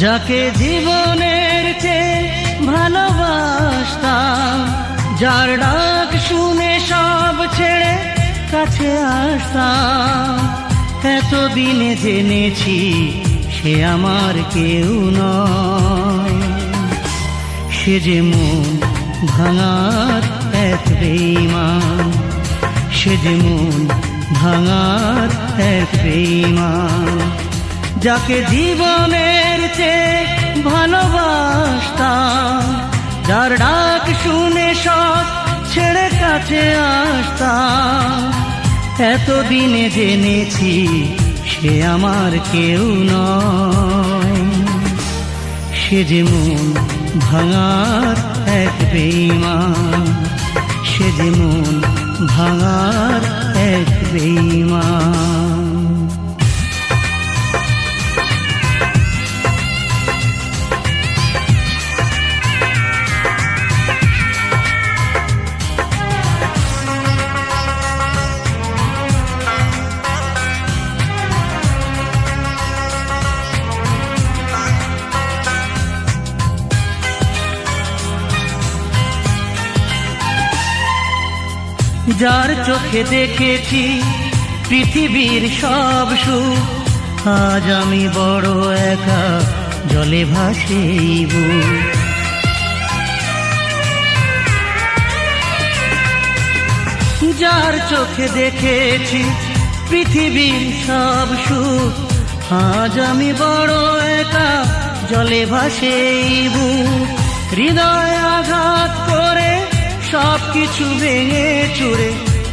যাকে জীবনের চেয়ে ভালোবাসতাম, যার ডাক শুনে সব ছেড়ে কাছে আসতাম, এতদিনে জেনেছি সে আমার কেউ নয়। সে যে মন ভাঙার এক বেঈমান, সে যে মন ভাঙার এক বেঈমান। যাকে জীবনের চেয়ে ভালোবাসতাম, যার ডাক শুনে সব ছেড়ে কাছে আসতাম, এতদিনে জেনেছি সে আমার কেউ নয়। সে যে মন ভাঙার এক বেঈমান, সে যে মন ভাঙার এক বেঈমান। যার চোখে দেখেছি পৃথিবীর সব সুখ, আজ আমি বড় একা জলে ভাসে বুক। যার চোখে দেখেছি পৃথিবীর সব সুখ, আজ আমি বড় একা জলে ভাসে বুক। হৃদয় আঘাত করে সব কিছু ভেঙে চুরে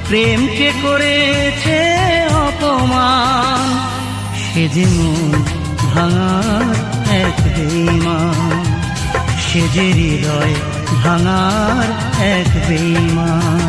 প্রেমকে করেছে অপমান। সে যে মন ভাঙার এক বেঈমান, সে যে হৃদয় ভাঙার এক বেঈমান।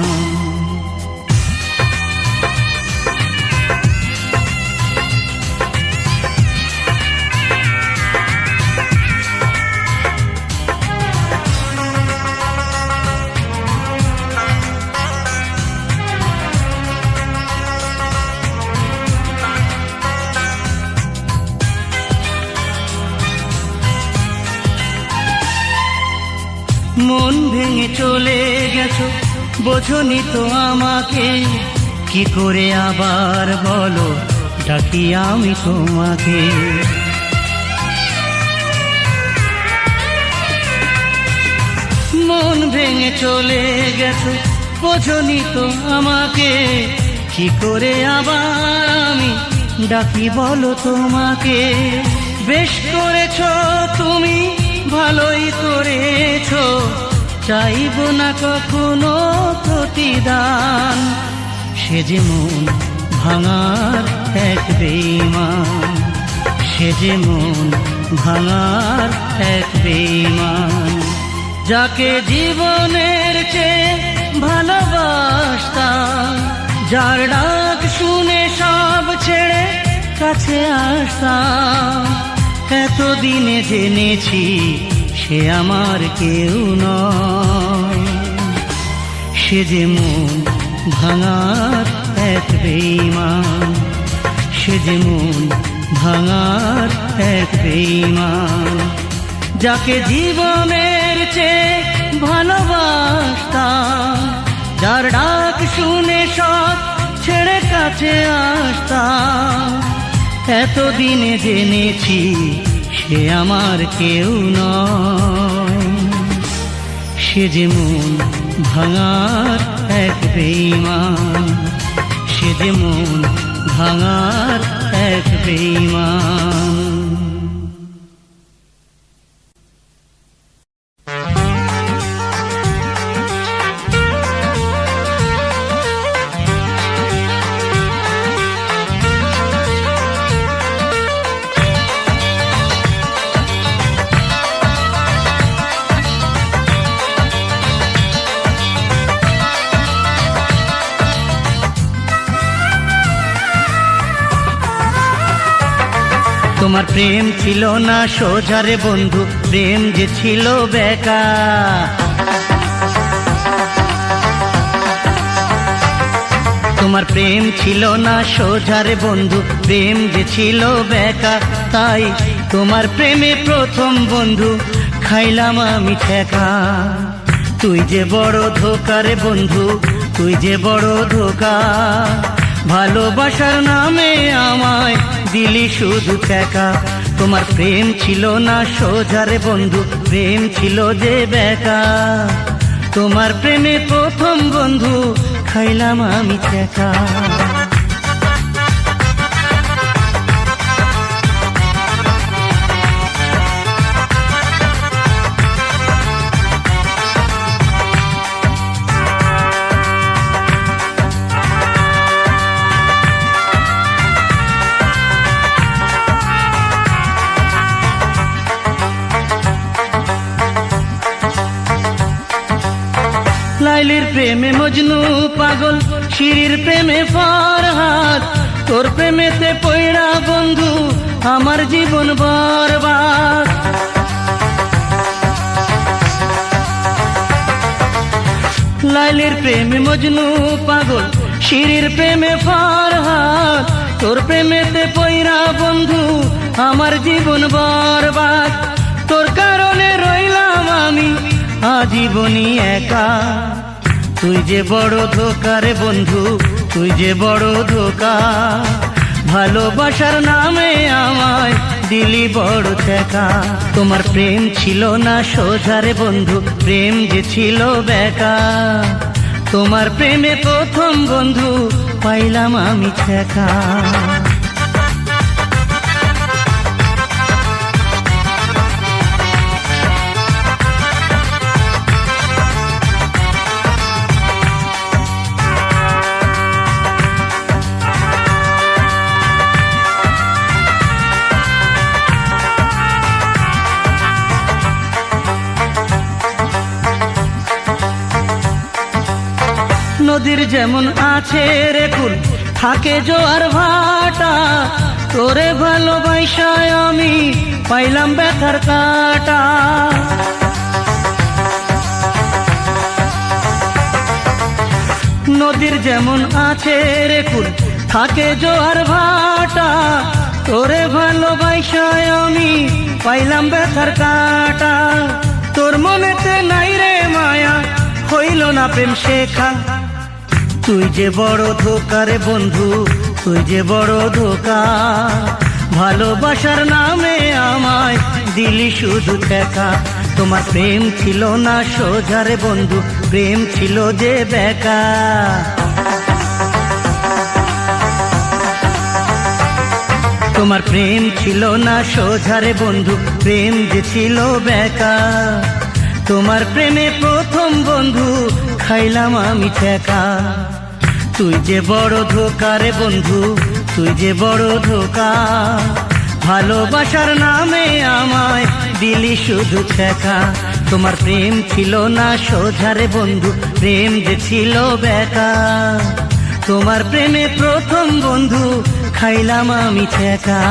মন ভেঙে চলে গেছো, বোঝনি তো আমাকে, কি করে আবার বলো ডাকি আমি তোমাকে। মন ভেঙে চলে গেছো, বোঝনি তো আমাকে, কি করে আবার আমি ডাকি বলো তোমাকে। বেশ করেছো তুমি, ভালোই করেছো, চাইব না কখনো প্রতিদান। সে যে মন ভাঙার এক বেঈমান, সে যে মন ভাঙার এক বেঈমান। যাকে জীবনের চেয়ে ভালোবাসতাম, যার ডাক শুনে সব ছেড়ে কাছে আসতাম, এতদিনে জেনেছি সে আমার কেউ নয়। সে যে মন ভাঙার এক বেঈমান, সে যে মন ভাঙার এক বেঈমান। যাকে জীবনের চেয়ে ভালোবাসতাম, যার ডাক শুনে সব ছেড়ে কাছে আসতাম, এতদিনে জেনেছি সে আমার কেউ নয়। সে যে মন ভাঙার এক বেঈমান, সে যে মন ভাঙার এক বেঈমান। তোমার প্রেম ছিল না সোজারে বন্ধু, প্রেম যে ছিল বেকা। তোমার প্রেম ছিল না সোজারে বন্ধু, প্রেম যে ছিল বেকা। তাই তোমার প্রেমে প্রথম বন্ধু খাইলাম আমি ঠেকা। তুই যে বড় ধোকা রে বন্ধু, তুই যে বড় ধোকা। ভালোবাসার নামে আমায় দিলি শুধু ঠেকা। তোমার প্রেম ছিল না সোজা রে বন্ধু, প্রেম ছিল যে বেকা। তোমার প্রেমে প্রথম বন্ধু খাইলাম আমি ঠেকা। লাইলির প্রেমে মজনু পাগল, শিরির প্রেমে ফরহাদ। তোর প্রেমেতে পয়রা বন্ধু আমার জীবন বরবাদ। লাইলির প্রেমে মজনু পাগল, শিরির প্রেমে ফরহাদ। তোর প্রেমেতে পয়রা বন্ধু আমার জীবন বরবাদ। তোর কারণে রইলাম আমি আজীবনী একা। তুই যে বড় ধোকা রে বন্ধু, তুই যে বড় ধোকা। ভালোবাসার নামে আমায় দিলি বড় ঠেকা। তোমার প্রেম ছিল না সোজা রে বন্ধু, প্রেম যে ছিল বেকা। তোমার প্রেমে প্রথম বন্ধু পাইলাম আমি ঠেকা। নদীর যেমন আছে রে কুল, থাকে জোয়ার ভাটা। তোরে ভালোবাসায় আমি পাইলাম ব্যথার কাটা। নদীর যেমন আছে রে কুল, থাকে জোয়ার ভাটা। তোরে ভালোবাসায় আমি পাইলাম ব্যথার কাটা। তোর মনেতে নাই রে মায়া, হইল না প্রেম শেখা। তুই যে বড় ধোকা রে বন্ধু, তুই যে বড় ধোকা। ভালোবাসার নামে আমায় দিলি শুধু ঠেকা। তোমার প্রেম ছিল না সোজা রে বন্ধু, প্রেম ছিল যে বেকা। তোমার প্রেম ছিল না সোজা রে বন্ধু, প্রেম যে ছিল বেকা। তোমার প্রেমে প্রথম বন্ধু খাইলাম আমি ঠেকা। তুই যে বড় ধোকা রে বন্ধু, তুই যে বড় ধোকা। ভালোবাসার নামে আমায় দিলি শুধু ঠেকা। তোমার প্রেম ছিল না সোজা রে বন্ধু, প্রেম যে ছিল বেকা। তোমার প্রেমে প্রথম বন্ধু খাইলাম আমি ঠেকা।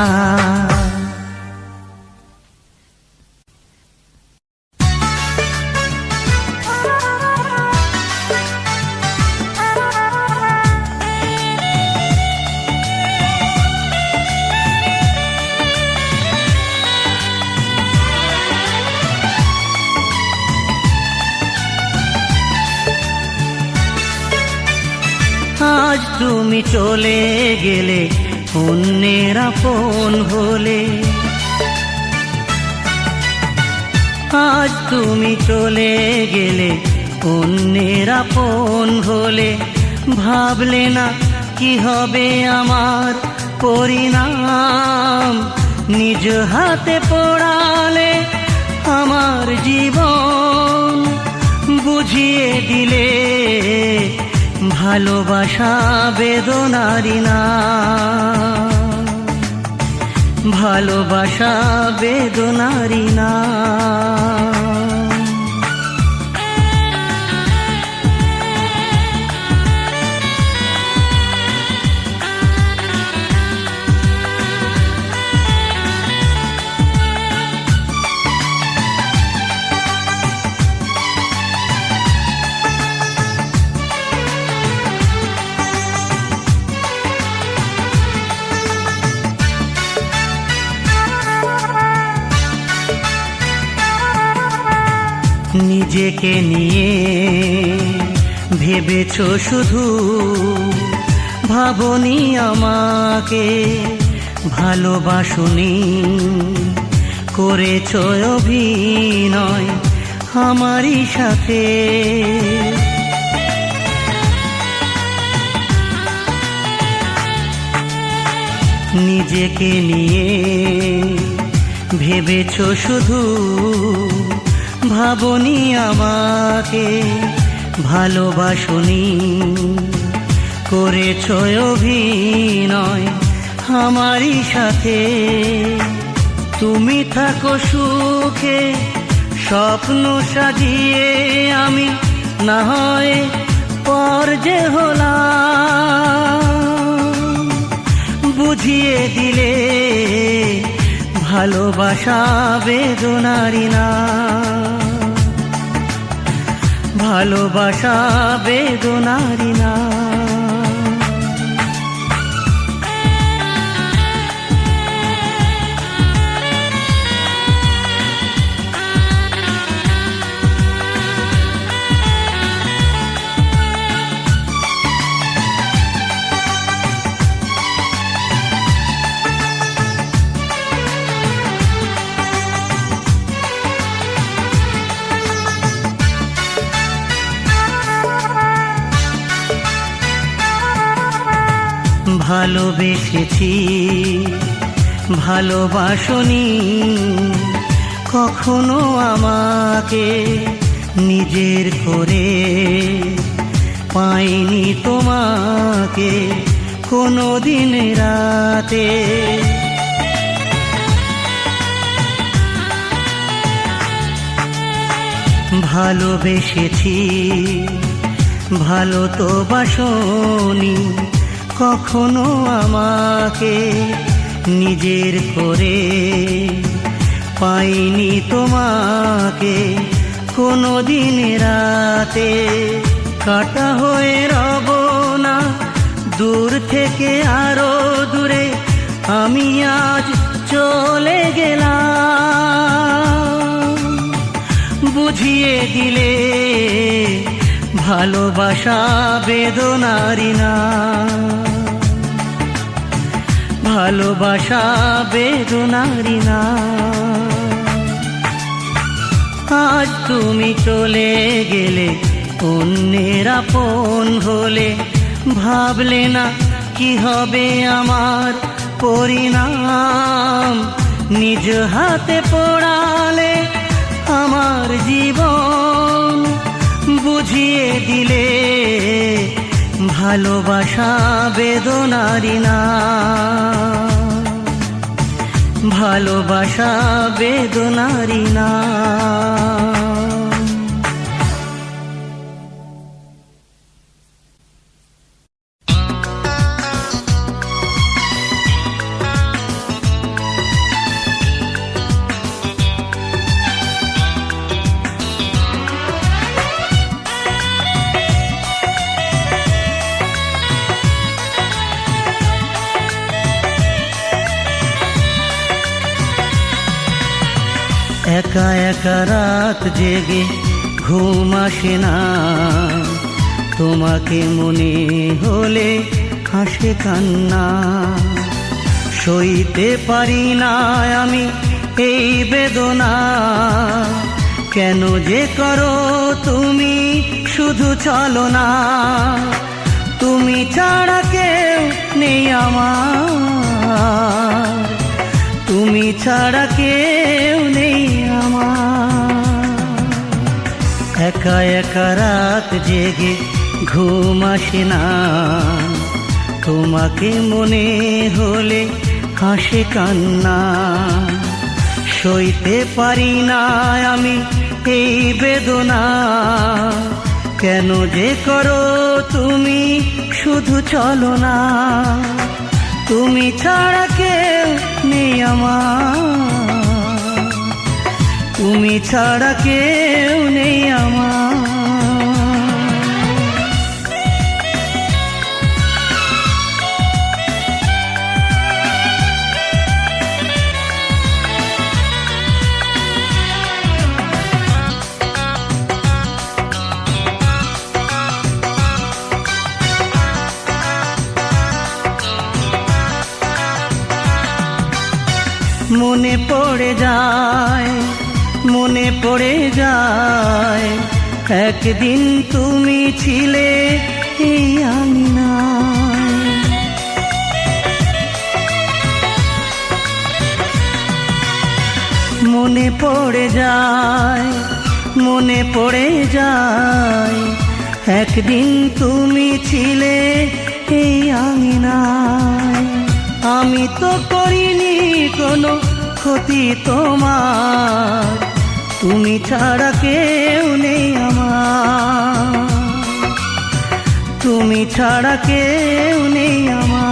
আজ তুমি চলে গেলে অন্যের আপন হলে। আজ তুমি চলে গেলে অন্যের আপন হলে। ভাবলে না কি হবে আমার পরিণাম। নিজ হাতে পোড়ালে আমার জীবন। বুঝিয়ে দিলে ভালোবাসা বেদনারি না, ভালোবাসা বেদনারি না। নিজেকে নিয়ে ভেবেছো শুধু, ভাবনি আমাকে ভালোবাসনি, করেছো অভিনয় আমারই সাথে। নিজেকে নিয়ে ভেবেছো শুধু, ভাবনি আমাকে ভালোবাসনি, করেছো অভিনয় আমারই সাথে। তুমি থাকো সুখে স্বপ্ন সাজিয়ে, আমি না হয় পর যে হলাম। বুঝিয়ে দিলে ভালোবাসা বেদনারি না, ভালোবাসা বেদনারি না। ভালোবেসেছি ভালোবাসনি, কখনো আমাকে নিজের করে পাইনি তোমাকে কোনো দিন রাতে। ভালোবেসেছি ভালো তো বাসনি, কখনো আমাকে নিজের করে পাইনি তোমাকে কোনো দিন রাতে। কাটা হয়ে রব না দূর থেকে আরো দূরে, আমি আজ চলে গেলাম। বুঝিয়ে দিলে ভালোবাসা বেদনারি না, ভালোবাসা বেদনারি না। আজ তুমি চলে গেলে অন্যের আপন হলে, ভাবলে না কি হবে আমার পরিণাম। নিজ হাতে পোড়ালে আমার জীবন, বুঝিয়ে দিলে ভালোবাসা বেদনারি না, ভালোবাসা বেদনারি না। একা একা রাত জেগে ঘুম আসে না, তোমাকে মনে হলে হাসে কান্না। সইতে পারি না আমি এই বেদনা, কেন যে করো তুমি শুধু চলো না। তুমি ছাড়া কেউ নেই আমার, তুমি ছাড়া কেউ নেই আমার। একা একা রাত জেগে ঘুম আসে না, তোমাকে মনে হলে হাসে কান্না। সইতে পারি না আমি এই বেদনা, কেন যে করো তুমি শুধু চলো না। তুমি ছাড়া কেউ নেই আমার, তুমি ছাড়া কেউ নেই আমার। যায়, মনে পড়ে যায়, একদিন তুমি ছিলে এই আঙিনায়। মনে পড়ে যায়, মনে পড়ে যায়, একদিন তুমি ছিলে এই আঙিনায়। আমি তো করিনি কোনো ক্ষতি তোমার, তুমি ছাড়া কেউ নেই আমার, তুমি ছাড়া কেউ নেই আমার।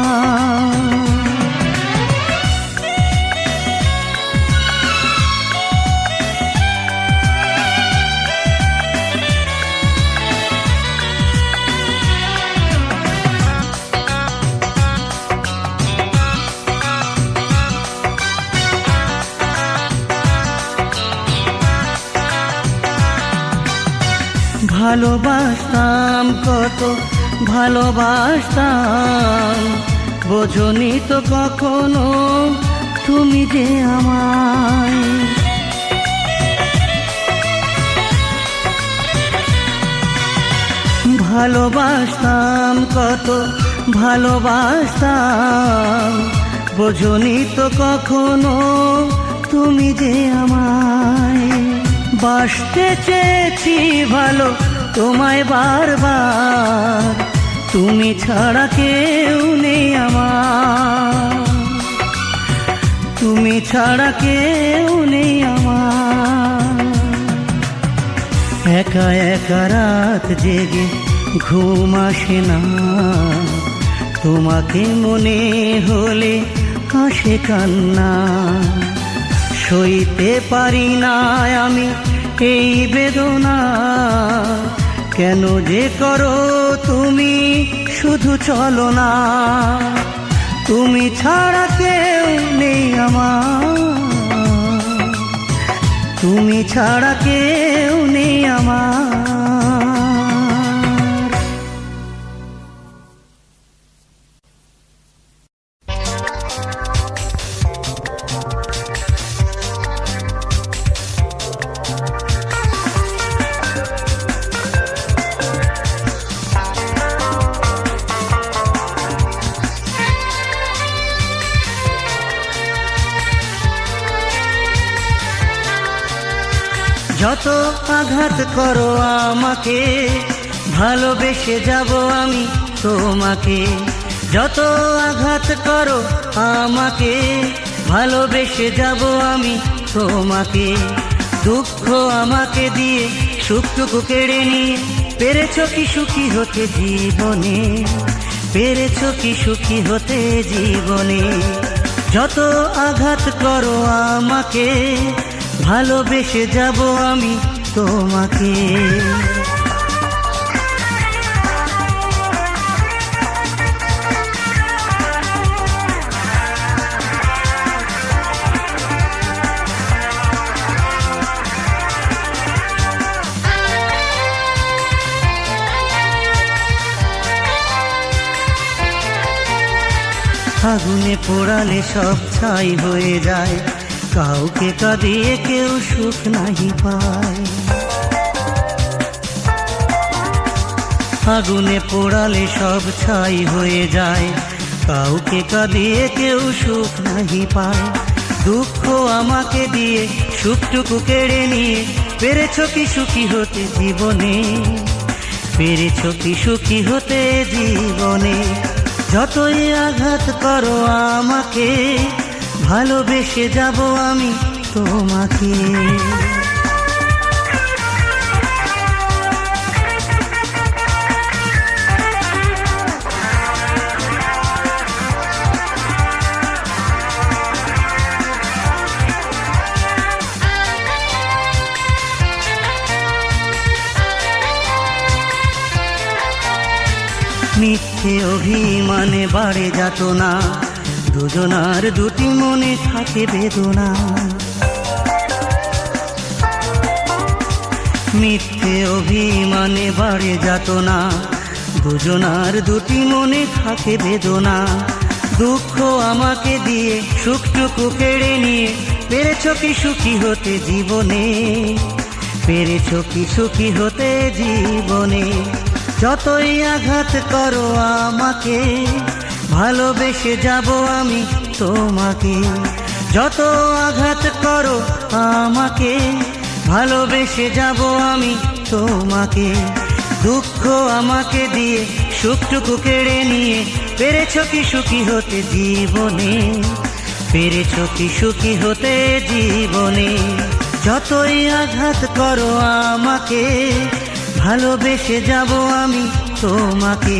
ভালোবাসতাম কত ভালোবাসতাম, বোঝনি তো কখনো তুমি যে আমায়। ভালোবাসতাম কত ভালোবাসতাম, বোঝনি তো কখনো তুমি যে আমায়। বাসতে চেয়েছি ভালো তোমায় বারবার, তুমি ছাড়া কেউ নেই আমার, তুমি ছাড়া কেউ নেই আমার। একা একা রাত জেগে ঘুম আসে না, তোমাকে মনে হলে আসে কান্না। সইতে পারি না আমি এই বেদনা, কেন যে করো তুমি শুধু চলো না। তুমি ছাড়া কেউ নেই আমার, তুমি ছাড়া কেউ নেই আমার। যত আঘাত করো আমাকে, ভালোবেসে যাব আমি তোমাকে। যত আঘাত করো আমাকে, ভালোবেসে যাব আমি তোমাকে। দুঃখ আমাকে দিয়ে সুখটুকু কেড়ে নিয়ে পেরেছো কি সুখী হতে জীবনে, পেরেছো কি সুখী হতে জীবনে। যত আঘাত করো আমাকে, ভালোবেসে যাব আমি তোমাকে। আগুনে পোড়ালে সব ছাই হয়ে যায়, কাউকে কাঁদিয়ে কেউ সুখ নাহি পায়। আগুনে পোড়ালে সব ছাই হয়ে যায়, কাউকে কাঁদিয়ে কেউ সুখ নাহি পায়। দুঃখ আমাকে দিয়ে সুখটুকু কেড়ে নিয়ে পেরেছো কি সুখী হতে জীবনে, পেরেছো কি সুখী হতে জীবনে। যতই আঘাত করো আমাকে, ভালোবেসে যাব আমি তোমাকে। মিথ্যে অভিমানে বাড়ে যাত না, দুজনার দুটি মনে থাকে বেদনা। মিথ্যে অভিমানে বাড়ে যাত না, দুজনার দুটি মনে থাকে বেদনা। দুঃখ আমাকে দিয়ে সুখটুকু কেড়ে নিয়ে পেরেছো কি সুখী হতে জীবনে, পেরেছো কি সুখী হতে জীবনে। যতই আঘাত করো আমাকে, ভালোবেসে যাব আমি তোমাকে। যত আঘাত করো আমাকে, ভালোবেসে যাব আমি তোমাকে। দুঃখ আমাকে দিয়ে সুখটুকু কেড়ে নিয়ে, পেরেছো কি সুখী হতে জীবনে, পেরেছো কি সুখী হতে জীবনে। যতই আঘাত করো আমাকে, ভালোবেসে যাব আমি তোমাকে।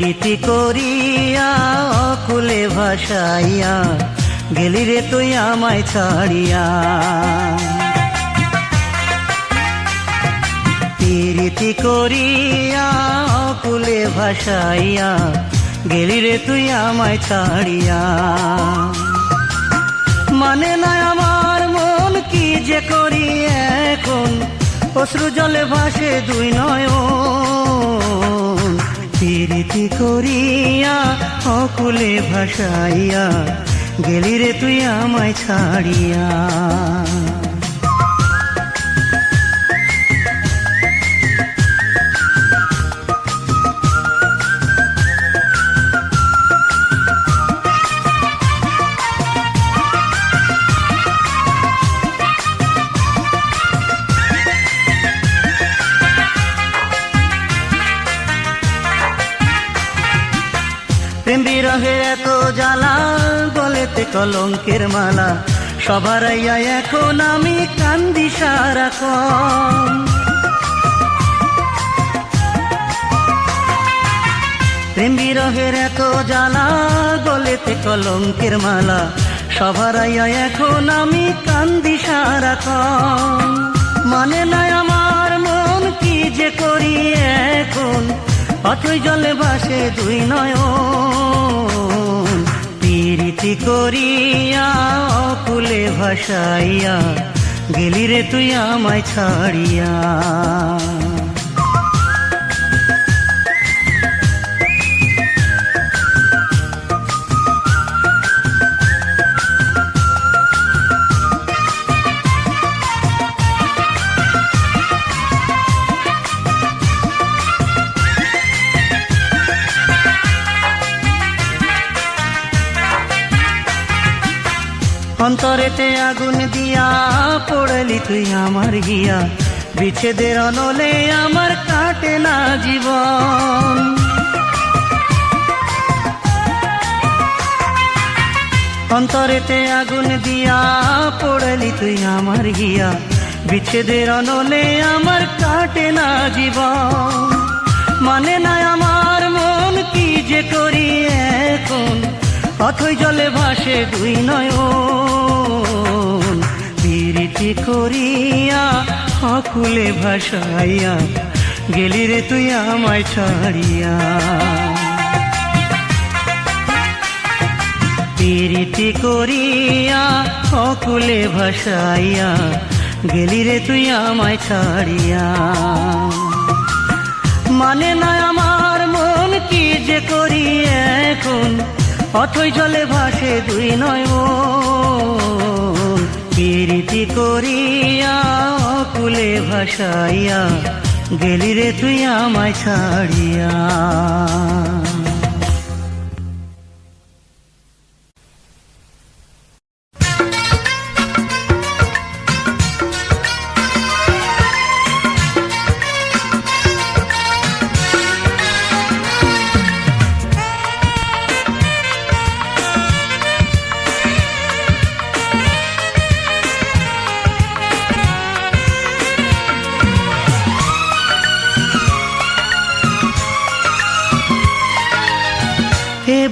প্রীতি করিয়া অকুলে ভাসাইয়া, গেলি রে তুই আমায় ছাড়িয়া। প্রীতি করিয়া অকুলে ভাসাইয়া, গেলি রে তুই আমায় ছাড়িয়া। মানে না আমার মন কি যে করি এখন, অশ্রু জলে ভাসে দুই নয়ন। প্রীতি করিয়া অকুলে ভাসাইয়া, গেলি রে তুই আমায় ছাড়িয়া। প্রেম বিরহে এত জ্বালা, গলেতে কলঙ্কের মালা, সবার আইয়া এখন আমি কান্দি সারাক্ষণ। প্রেম বিরহের এত জ্বালা, গলেতে কলঙ্কের মালা, সবার আইয়া এখন আমি কান্দি সারাক্ষণ। মানে না আমার মন কি যে করি এখন, অথই জলে ভাসে দুই নয়ন। প্রীতি করিয়া অকুলে ভাসাইয়া, গেলি রে তুই আমায় ছাড়িয়া। অন্তরেতে আগুন দিয়া পড়লি তুই আমার গিয়া, বিচ্ছেদের অনলে আমার কাটে না জীবন। অন্তরেতে আগুন দিয়া পড়লি তুই আমার গিয়া, বিচ্ছেদের অনলে আমার কাটে না জীবন। মানে না আমার মন কি যে করি এখন, অথই জলে ভাসে দুই নয়ন। প্রীতি করিয়া অকুলে ভাসাইয়া, গেলি রে তুই আমায় ছাড়িয়া। প্রীতি করিয়া অকুলে ভাসাইয়া, গেলি রে তুই আমায় ছাড়িয়া। মানে না আমার মন কি যে করি এখন, অথই জলে ভাসে দুই নয়ন। প্রীতি করিয়া অকুলে ভাসাইয়া, গেলি রে তুই আমায় ছাড়িয়া।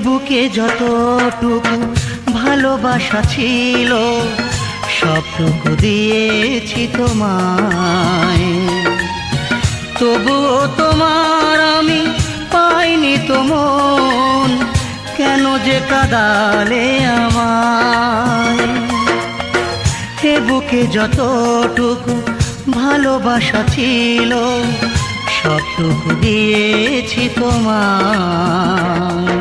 বুকে যতটুকু ভালোবাসা ছিল, সবটুকু দিয়েছি তোমায়, তবুও তোমার আমি পাইনি তো মন, কেন যে কাঁদালে আমায়। এ বুকে যতটুকু ভালোবাসা ছিল সবটুকু দিয়েছি তোমায়।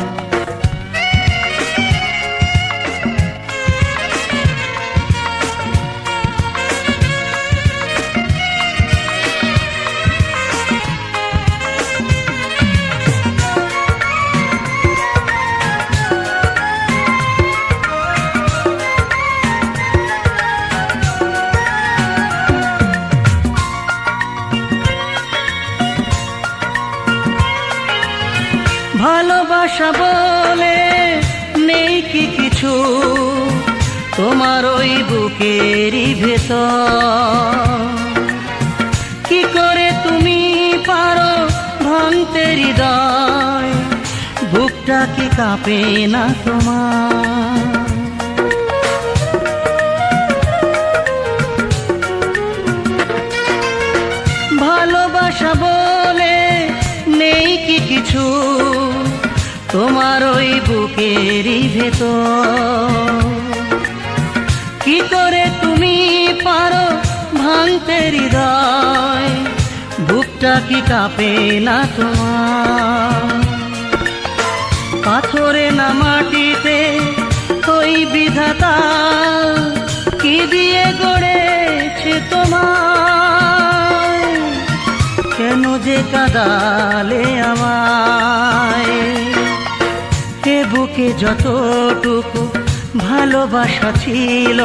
ভালোবাসা বলে নেই কি কিছু তোমার ওই বুকেরই ভেতর, কি করে তুমি পারো ভাঙতে হৃদয়, বুকটা কি কাঁপে না তোমার। ভালোবাসা বলে নেই কি কিছু তোমার ওই বুকেরই ভেতর, কি করে তুমি পারো ভাঙতে হৃদয়, বুকটা কি কাঁপে না তোমার। পাথরে না মাটিতে ওই বিধাতা কি দিয়ে গড়েছে তোমায়, কেন যে কাঁদালে আমায়। এ বুকে যতটুকু ভালোবাসা ছিল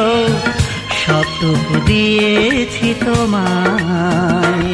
সবটুকু দিয়েছি তোমায়।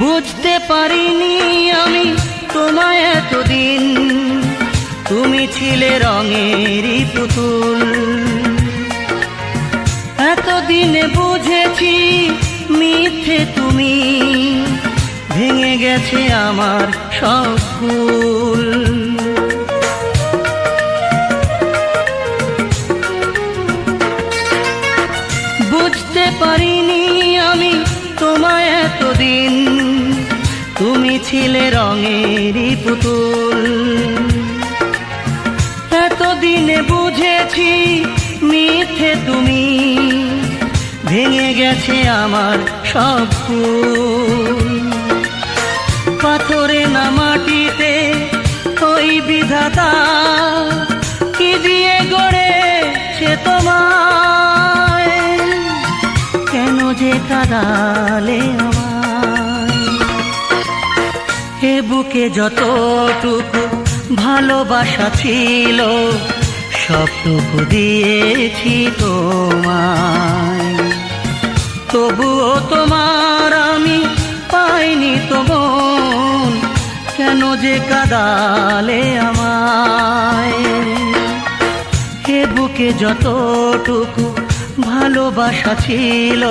বুঝতে পারিনি আমি তোমায় এতদিন, তুমি ছিলে রঙেরই পুতুল। এতদিনে বুঝেছি মিথ্যে তুমি, ভেঙে গেছে আমার সব ফুল। বুঝতে পারিনি আমি তোমায় এতদিন, তুমি ছিলে রঙেরই পুতুল। এতদিনে বুঝেছি মিথ্যে তুমি, ভেঙে গেছে আমার সব ফুল। পাথরে না মাটিতে ওই বিধাতা কি দিয়ে গড়েছে তোমায়, কেন যে কাঁদালে আমায়। এ বুকে যতটুকু ভালোবাসা ছিল সবটুকু দিয়েছি তোমায়, তবুও তোমার আমি পাইনি তো মন, কেন যে কাঁদালে আমায়। এ বুকে যতটুকু ভালোবাসা ছিল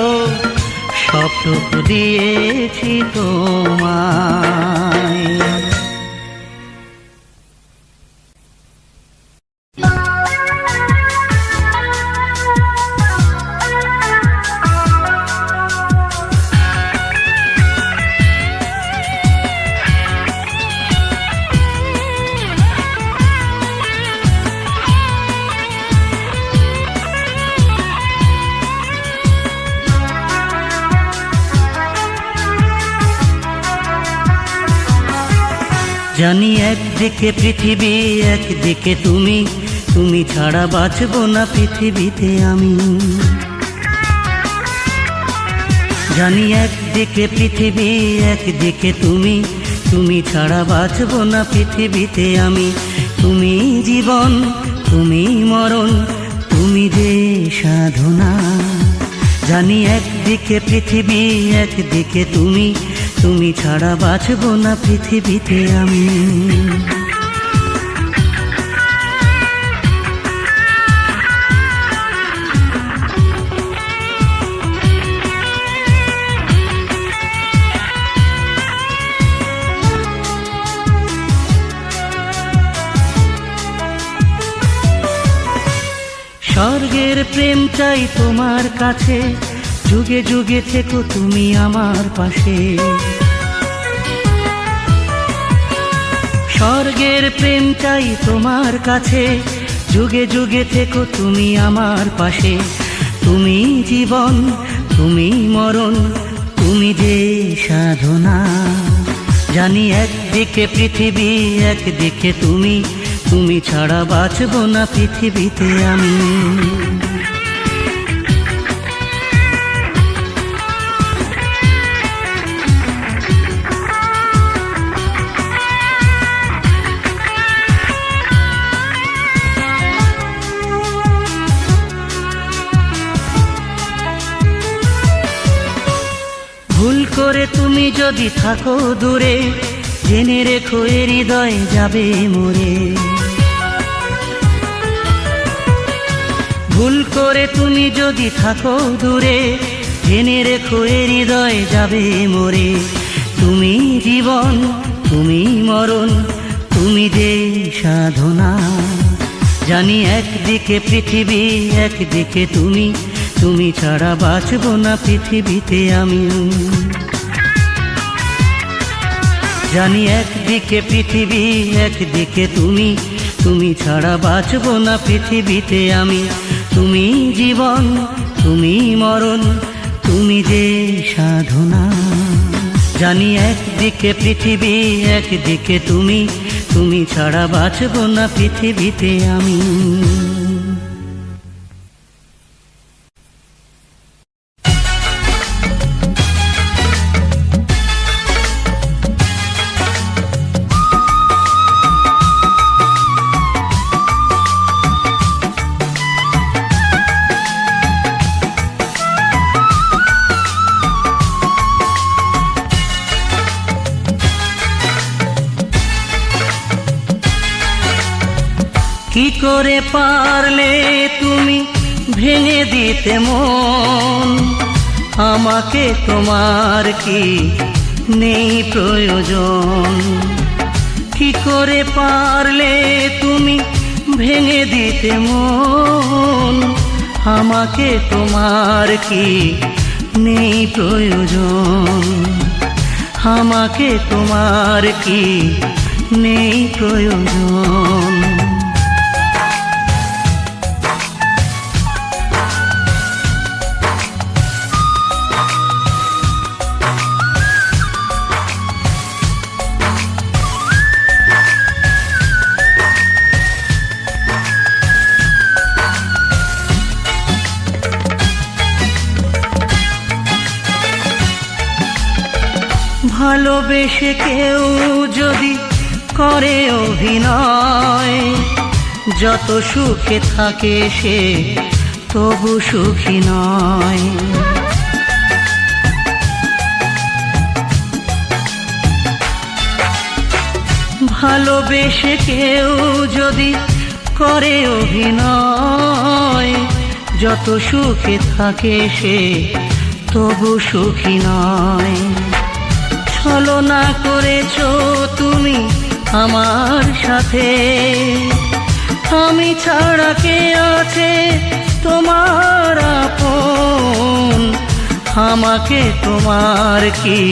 সবটুকু দিয়েছি তোমায়। জানি একদিকে পৃথিবী একদিকে তুমি, তুমি ছাড়া বাঁচব না পৃথিবীতে আমি। জানি একদিকে পৃথিবী একদিকে তুমি, তুমি ছাড়া বাঁচব না পৃথিবীতে আমি। তুমি জীবন তুমি মরণ, তুমি যে সাধনা, জানি একদিকে পৃথিবী, একদিকে তুমি, তুমি ছাড়া বাঁচব না পৃথিবীতে আমি। স্বর্গের প্রেম চাই তোমার কাছে, যুগে যুগে থেকো তুমি আমার পাশে। স্বর্গের প্রেম চাই তোমার কাছে, যুগে যুগে থেকো তুমি আমার পাশে। তুমি জীবন, তুমি মরণ, তুমি যে সাধনা। জানি একদিকে পৃথিবী, একদিকে তুমি, তুমি ছাড়া বাঁচব না পৃথিবীতে আমি। ভুল করে তুমি যদি থাকো দূরে, জেনে রেখো এ হৃদয় যাবে মরে। ভুল করে তুমি যদি থাকো দূরে, জেনে রেখো এ হৃদয় যাবে মরে। তুমি জীবন, তুমি মরণ, তুমি যে সাধনা। জানি একদিকে পৃথিবী, একদিকে তুমি, তুমি ছাড়া বাঁচব না পৃথিবীতে আমি। জানি একদিকে পৃথিবী, একদিকে তুমি, তুমি ছাড়া বাঁচব না পৃথিবীতে আমি। তুমি জীবন, তুমি মরণ, তুমি যে সাধনা। জানি একদিকে পৃথিবী, একদিকে তুমি, তুমি ছাড়া বাঁচব না পৃথিবীতে আমি। কি করে পারলে তুমি ভেঙে দিতে মন আমাকে, তোমার কি নেই প্রয়োজন? কি করে পারলে তুমি ভেঙে দিতে মন আমাকে, তোমার কি নেই প্রয়োজন? আমাকে তোমার কি নেই প্রয়োজন? ভালোবেসে কেউ যদি করে অভিনয়, যত সুখে থাকে সে তবু সুখী নয়। ভালোবেসে কেউ যদি করে অভিনয়, যত সুখে থাকে সে তবু সুখী নয়। ছলনা করেছো তুমি আমার সাথে, আমি ছাড়া কে আছে তোমার আপন? আমাকে তোমার কি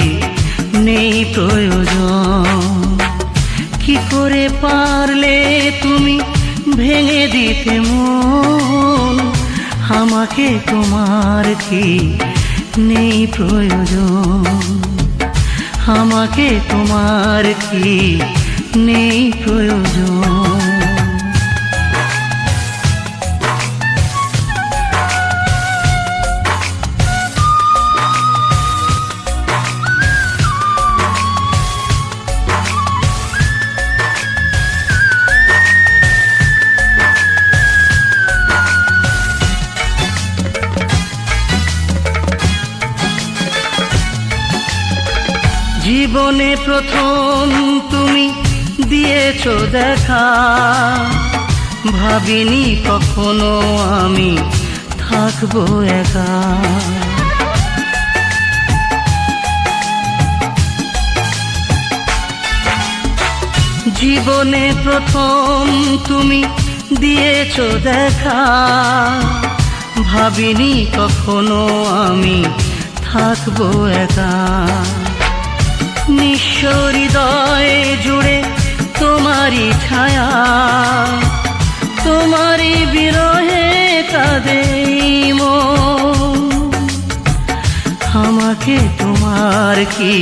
নেই প্রয়োজন? কি করে পারলে তুমি ভেঙে দিতে মন আমাকে, তোমার কি নেই প্রয়োজন? আমাকে তোমার কি নেই প্রয়োজন? জীবনে প্রথম তুমি দিয়েছো দেখা, ভাবিনি কখনো আমি থাকবো একা। জীবনে প্রথম তুমি দিয়েছো দেখা, ভাবিনি কখনো আমি থাকবো একা। নিঃস্ব হৃদয় জুড়ে তোমারই ছায়া, তোমারই বিরহে কাঁদে মন। আমাকে তোমার কি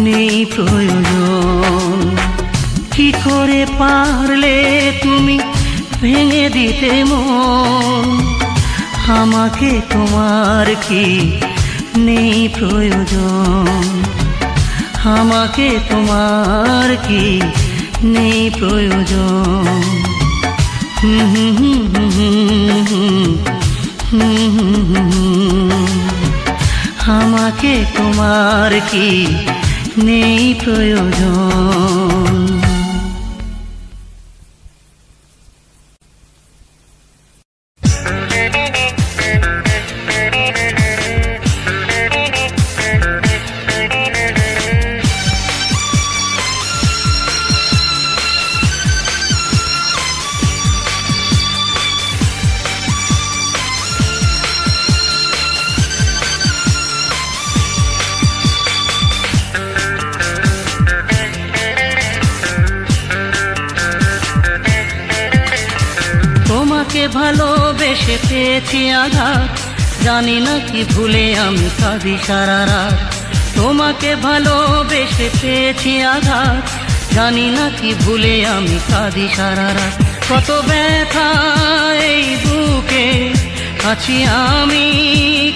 নেই প্রয়োজন? কি করে পারলে তুমি ভেঙে দিতে মন? আমাকে তোমার কি নেই প্রয়োজন? আমাকে তোমার কি নেই প্রয়োজন? আমাকে তোমার কি নেই প্রয়োজন? তোমাকে ভালোবেসে পেয়েছি আঘাত, জানি না কি ভুলে আমি কাঁদি সারা রাত। তোমাকে ভালোবেসে পেয়েছি আঘাত, জানি না কি ভুলে আমি কাঁদি সারা রাত। কত ব্যথা এই বুকে, আছি আমি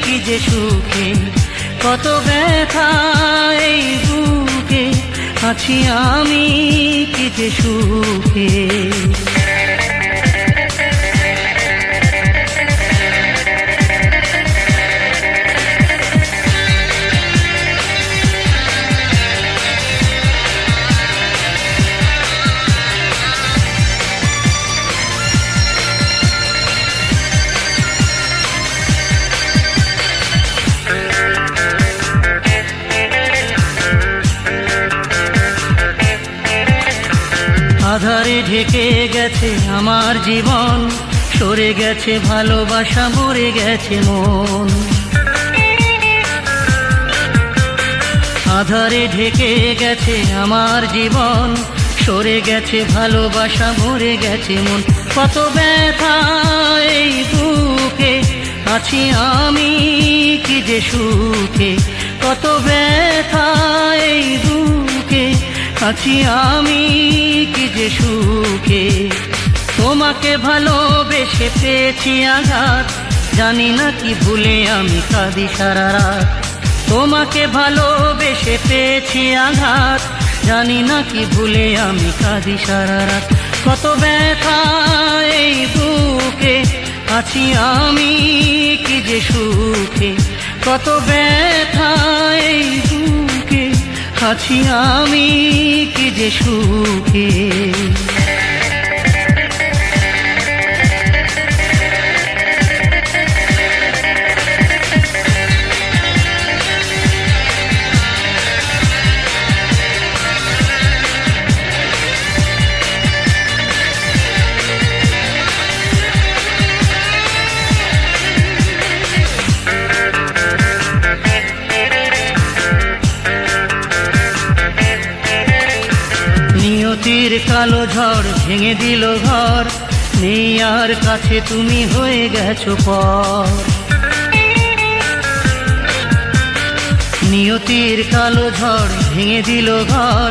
কি যে সুখে। কত ব্যথা এই বুকে, আছি আমি কি যে সুখে। আধারে ঢেকে গেছে আমার জীবন, সরে গেছে ভালোবাসা, মরে গেছে মন। আধারে ঢেকে গেছে আমার জীবন, সরে গেছে ভালোবাসা, মরে গেছে মন। কত ব্যথা এই বুকে, আছি আমি কি যে সুখে। কত ব্যথা এই বুকে, আছি আমি কি যে সুখে। তোমাকে ভালোবেসে পেয়েছি আঘাত, জানি না কি ভুলে আমি কাঁদি সারা রাত। তোমাকে ভালোবেসে পেয়েছি আঘাত, জানি না কি ভুলে আমি কাঁদি সারা রাত। কত ব্যথা এই বুকে, আছি আমি কি যে সুখে। কত ব্যথা এই বুকে, আছি আমি কি যে সুখে। নিয়তির কালো ঝড় ভেঙে দিল ঘর, নেই আর কাছে তুমি হয়ে গেছো পর। নিয়তির কালো ঝড় ভেঙে দিল ঘর,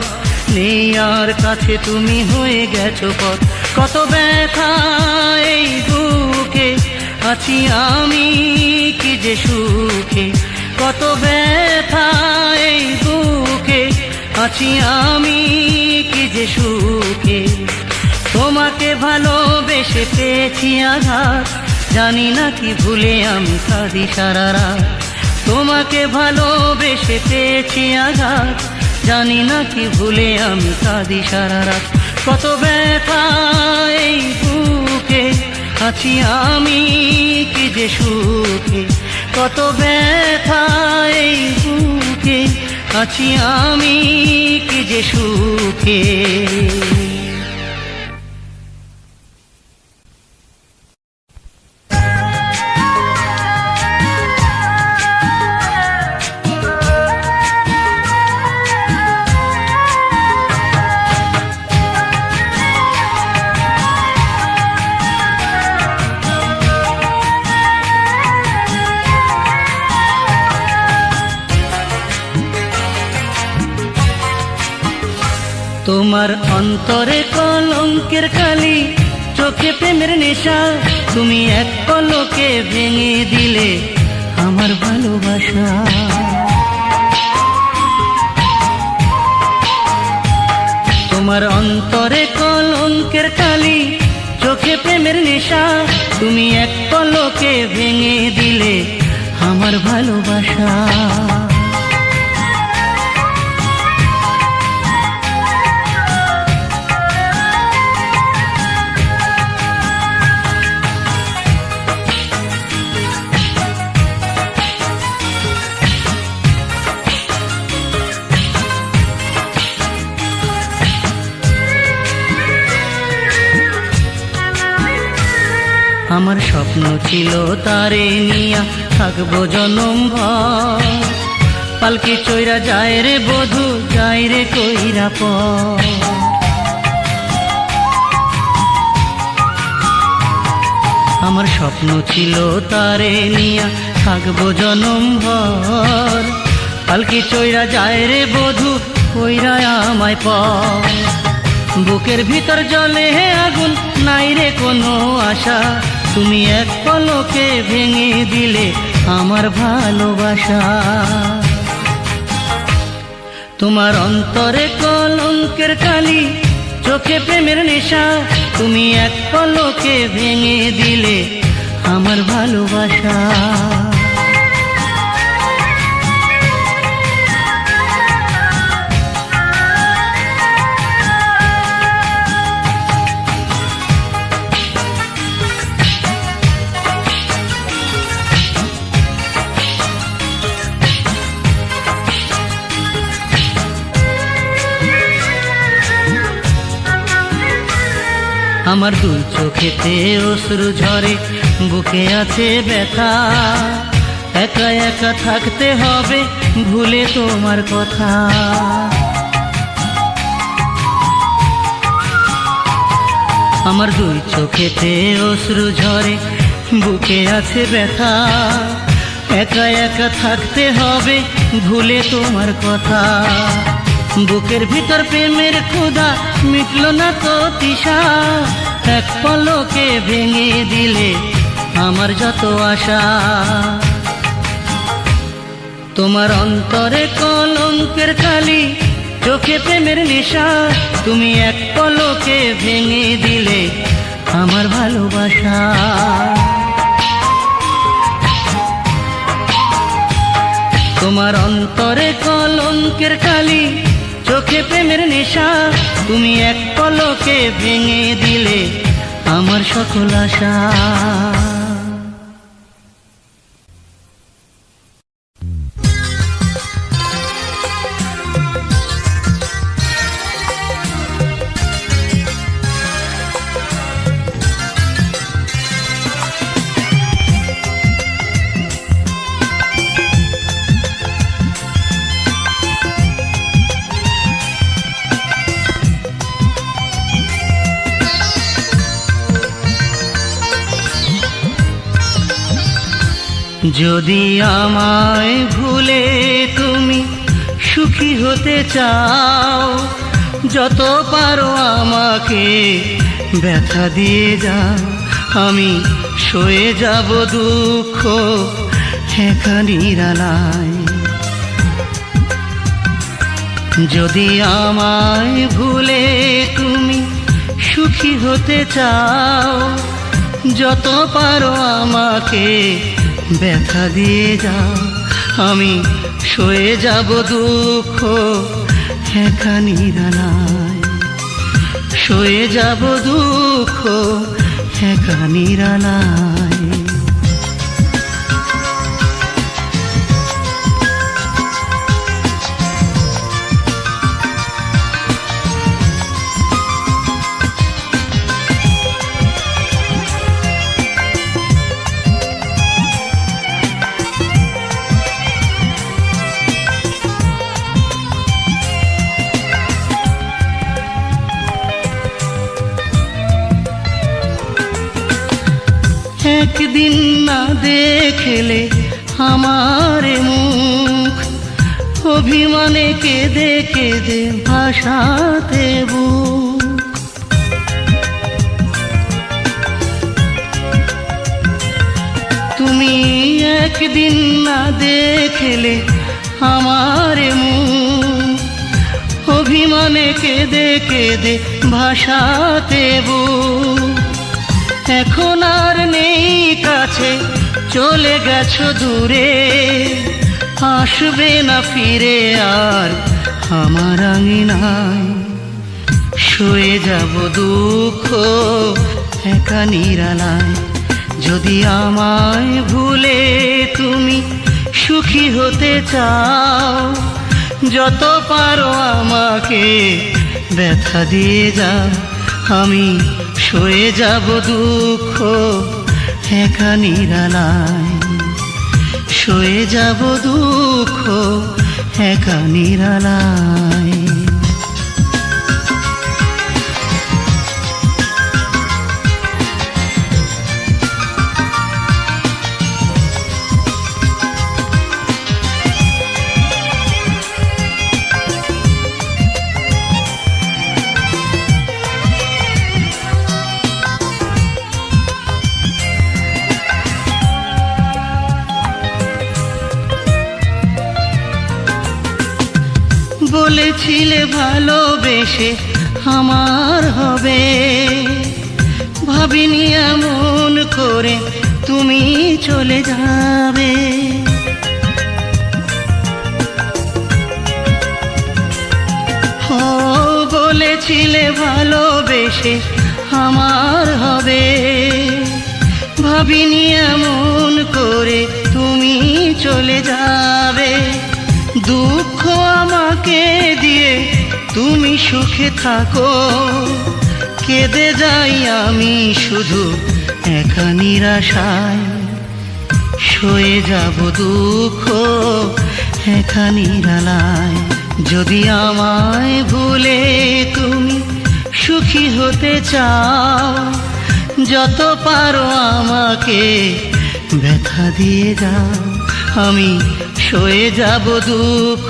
নেই আর কাছে তুমি হয়ে গেছো পর। কত ব্যথা এই বুকে, আছি আমি কি যে সুখে। কত ব্যথা এই বুকে, আছি আমি কি যে সুখে। তোমাকে ভালোবেসে পেয়েছি আঘাত, জানি না কি ভুলে আমি কাঁদি সারা রাত। তোমাকে ভালোবেসে পেয়েছি আঘাত, জানি না কি ভুলে আমি কাঁদি সারা রাত। কত ব্যথা এই বুকে, আছি আমি কি যে সুখে। কত ব্যথা এই বুকে, আছি আমি কি যে সুখে। তোমার অন্তরে কলঙ্কের কালি, চোখে প্রেমের নেশা, তুমি এক পলকে ভেঙে দিলে আমার ভালোবাসা। তোমার অন্তরে কলঙ্কের কালি, চোখে প্রেমের নেশা, তুমি এক পলকে ভেঙে দিলে আমার ভালোবাসা। আমার স্বপ্ন ছিল তারে নিয়া থাকবো জনম ভর, পালকি চইরা যায় রে বধূ, যায় রে কইরা পর। আমার স্বপ্ন ছিল তারে নিয়া থাকবো জনম ভর, পালকি চইরা যায় রে বধূ, কইরা আমায় পর। বুকের ভিতর জ্বলে আগুন, নাই রে কোনো আশা, তুমি এক পলকে ভেঙে দিলে আমার ভালোবাসা। তোমার অন্তরে কলঙ্কের কালি, চোখে প্রেমের নেশা, তুমি এক পলকে ভেঙে দিলে আমার ভালোবাসা। আমার দুই চোখেতে অশ্রু ঝরে, বুকে আছে ব্যথা, একা একা থাকতে হবে ভুলে তোমার কথা। আমার দুই চোখেতে অশ্রু ঝরে, বুকে আছে ব্যথা, একা একা থাকতে হবে ভুলে তোমার কথা। বুকের ভিতর প্রেমের ক্ষুধা, মিটল না তো তৃষা, এক পলকে ভেঙে দিলে আমার যত আশা। তোমার অন্তরে কলঙ্কের কালি, চোখে প্রেমের নেশা, তুমি এক পলকে ভেঙে দিলে আমার ভালোবাসা। তোমার অন্তরে কলঙ্কের কালি, চোখে প্রেমের নেশা, তুমি এক পলকে ভেঙে দিলে আমার সকল আশা। যদি আমায় ভুলে তুমি সুখী হতে চাও, যত পারো আমাকে ব্যথা দিয়ে যাও, আমি সয়ে যাব দুঃখ একা নিরালায়। যদি আমায় ভুলে তুমি সুখী হতে চাও, যত পারো আমাকে ব্যথা দিয়ে যাও, আমি সয়ে যাব দুঃখ একা নিরালায়, সয়ে যাব দুঃখ একা নিরালায়। একদিন না দেখলে আমার মুখ, অভিমানে কেঁদে কেঁদে ভাসাতে বুক। তুমি একদিন না দেখলে আমার মুখ, অভিমানে কেঁদে কেঁদে ভাসাতে বুক। এখন আর নেই কাছে, চলে গেছো দূরে, আসবে না ফিরে আর আমার আঙিনায়। সয়ে যাব দুঃখ একা নিরালায়, যদি আমায় ভুলে তুমি সুখী হতে চাও। যত পারো আমাকে ব্যথা দিয়ে যাও, আমি সয়ে যাব দুঃখ একা নিরালায়, সয়ে যাব দুঃখ একা নিরালায়। বলেছিলে ভালোবেসে আমার হবে, ভাবিনি এমন করে তুমি চলে যাবে। বলেছিলে ভালোবেসে আমার হবে, ভাবিনি এমন করে তুমি চলে যাবে। দুঃখ আমাকে দিয়ে তুমি সুখে থাকো, কেঁদে যাই আমি শুধু একা নিরাশায়। সয়ে যাব দুঃখ একা নিরালায়, যদি আমায় ভুলে তুমি সুখী হতে চাও। যত পারো আমাকে ব্যথা দিয়ে যাও, আমি সয়ে যাব দুঃখ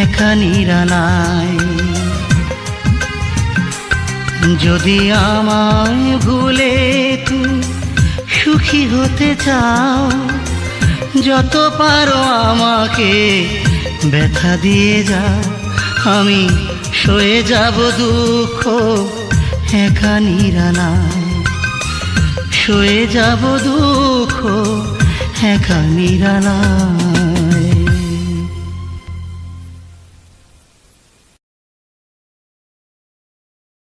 একা নিরালায়। যদি আমায় ভুলে তুমি সুখী হতে চাও, যত পারো আমাকে ব্যথা দিয়ে যাও, আমি সয়ে যাব দুঃখ একা নিরালায়, সয়ে যাব দুঃখ একা নিরালায়।